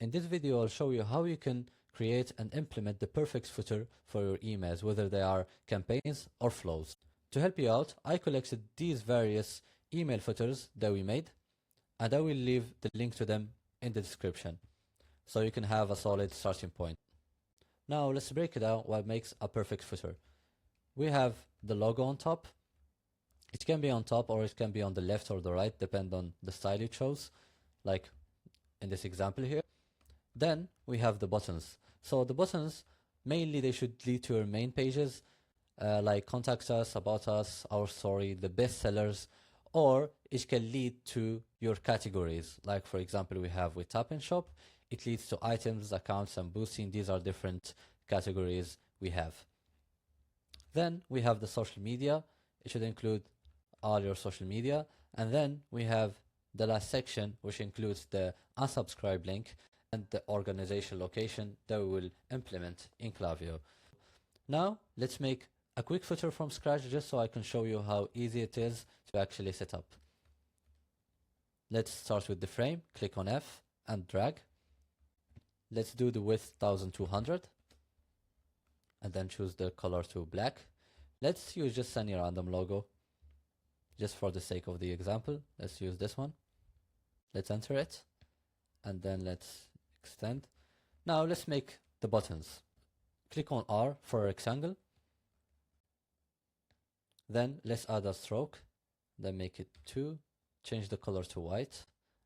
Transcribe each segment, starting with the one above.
In this video, I'll show you how you can create and implement the perfect footer for your emails, whether they are campaigns or flows. To help you out, I collected these various email footers that we made, and I will leave the link to them in the description, so you can have a solid starting point. Now let's break it down what makes a perfect footer. We have the logo on top. It can be on top or it can be on the left or the right, depend on the style you chose, like in this example here. Then we have the buttons. So the buttons, mainly they should lead to your main pages, like contact us, about us, our story, the best sellers, or it can lead to your categories. Like for example, we have with Tap and Shop, it leads to items, accounts, and boosting. These are different categories we have. Then we have the social media. It should include all your social media. And then we have the last section, which includes the unsubscribe link and the organization location that we will implement in Klaviyo. Now let's make a quick footer from scratch, just so I can show you how easy it is to actually set up. Let's start with the frame. Click on F and drag. Let's do the width 1200 and then choose the color to black. Let's use just any random logo, just for the sake of the example. Let's use this one. Let's enter it and then let's extend. Now let's make the buttons. Click on R for a rectangle. Then let's add a stroke, then make it 2, change the color to white,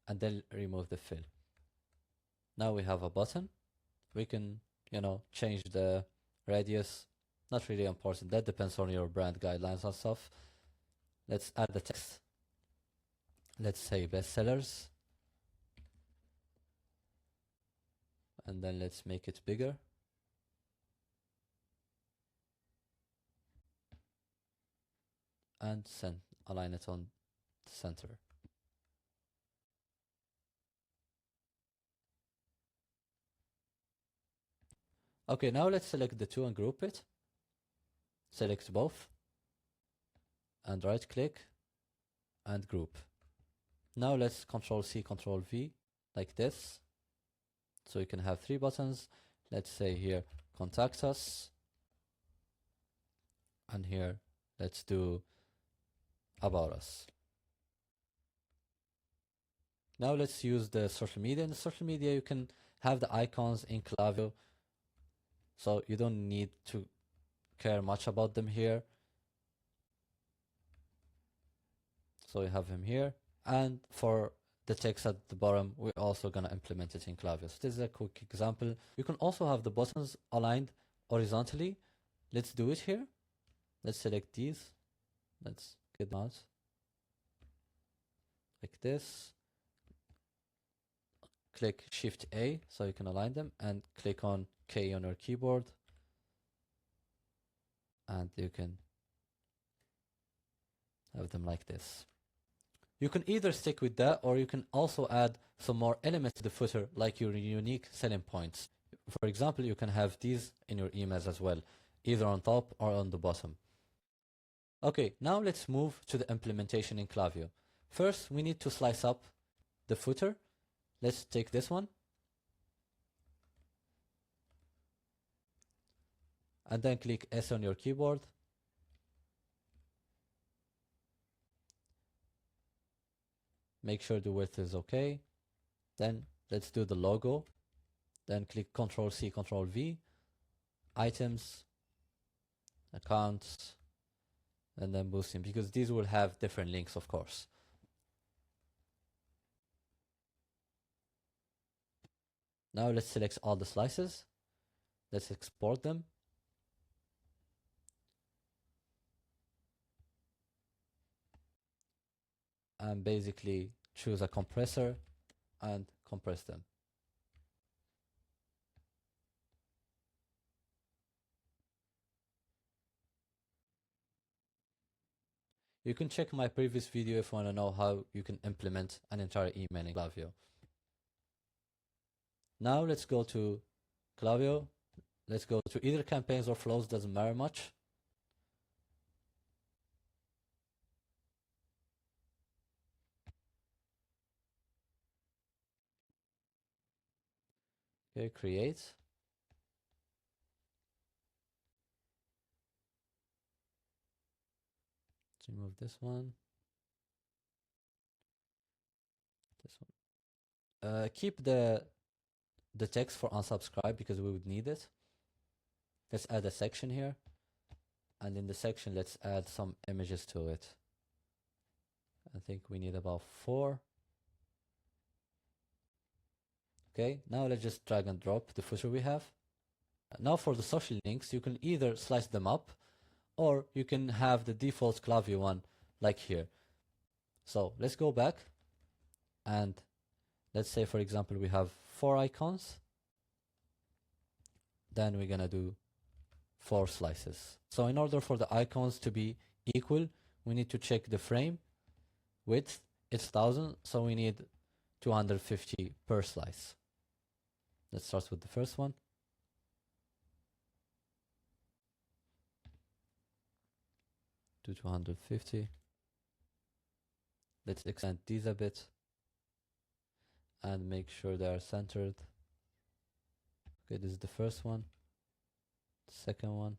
and then remove the fill. Now we have a button. We can, change the radius. Not really important. That depends on your brand guidelines and stuff. Let's add the text. Let's say bestsellers. And then let's make it bigger. And align it on the center. Okay, now let's select the two and group it. Select both and right click and group. Now let's Control C, Control V like this. So you can have 3 buttons. Let's say here, contact us. And here, let's do about us. Now let's use the social media. In the social media, you can have the icons in Klaviyo, so you don't need to care much about them here. So you have him here. And for the text at the bottom, we're also going to implement it in Klaviyo. So this is a quick example. You can also have the buttons aligned horizontally. Let's do it here. Let's select these. Let's get them out like this. Click Shift A so you can align them, and click on K on your keyboard, and you can have them like this. You can either stick with that, or you can also add some more elements to the footer, like your unique selling points. For example, you can have these in your emails as well, either on top or on the bottom. Okay, now let's move to the implementation in Klaviyo. First, we need to slice up the footer. Let's take this one. And then click S on your keyboard. Make sure the width is okay. Then let's do the logo. Then click Control C, Control V. Items, accounts, and then boosting, because these will have different links, of course. Now let's select all the slices. Let's export them. And basically choose a compressor and compress them. You can check my previous video if you want to know how you can implement an entire email in Klaviyo. Now let's go to Klaviyo. Let's go to either campaigns or flows, doesn't matter much. Okay, create. Let's remove this one. This one. Keep the text for unsubscribe because we would need it. Let's add a section here. And in the section, let's add some images to it. I think we need about 4. Okay, now let's just drag and drop the footer we have. Now for the social links, you can either slice them up or you can have the default Klaviyo one like here. So let's go back and let's say, for example, we have 4 icons. Then we're gonna do 4 slices. So in order for the icons to be equal, we need to check the frame width. It's 1000, so we need 250 per slice. Let's start with the first one. Do 250. Let's extend these a bit and make sure they are centered. Okay, this is the first one. The second one.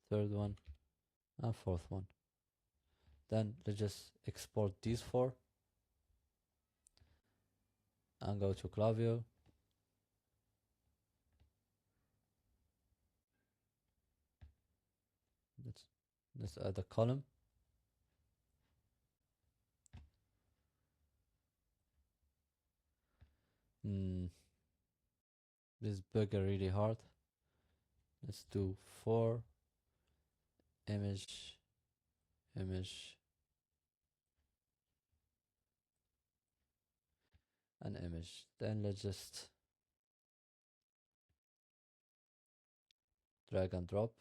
Third one. And fourth one. Then let's just export these 4 and go to Klaviyo. Let's add a column. This bugger really hard. Let's do 4 image, image, and image. Then let's just drag and drop.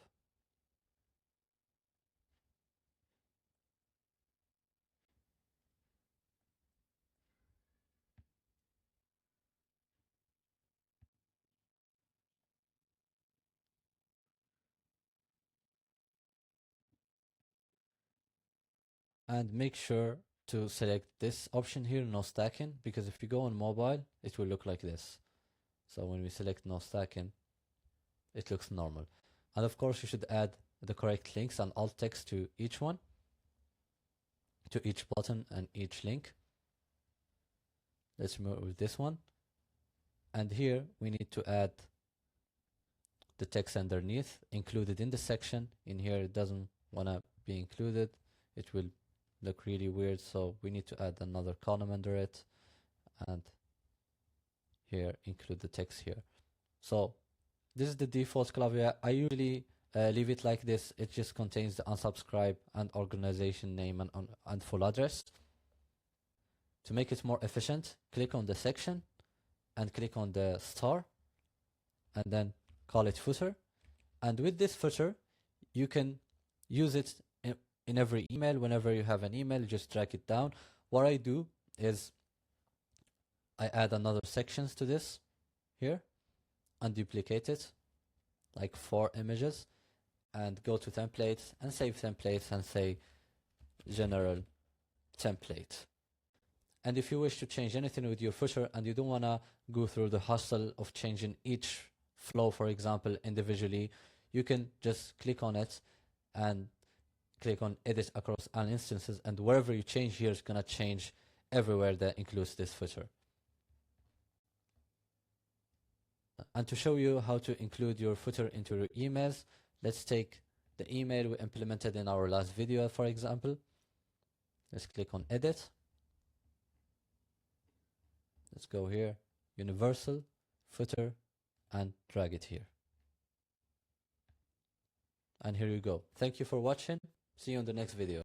And make sure to select this option here, no stacking, because if you go on mobile, it will look like this. So when we select no stacking, it looks normal. And of course, you should add the correct links and alt text to each one, to each button and each link. Let's remove this one. And here we need to add the text underneath, included in the section. In here, it doesn't want to be included. It will look really weird, so we need to add another column under it, and here include the text here. So this is the default Klaviyo. I usually leave it like this. It just contains the unsubscribe and organization name and full address. To make it more efficient, click on the section and click on the star and then call it footer. And with this footer, you can use it in every email. Whenever you have an email, just drag it down. What I do is I add another sections to this here and duplicate it, like 4 images, and go to templates and save templates and say general template. And if you wish to change anything with your footer and you don't want to go through the hustle of changing each flow, for example, individually, you can just click on it and click on edit across all instances, and wherever you change here is going to change everywhere that includes this footer. And to show you how to include your footer into your emails, let's take the email we implemented in our last video, for example. Let's click on edit. Let's go here, universal, footer, and drag it here. And here you go. Thank you for watching. See you on the next video.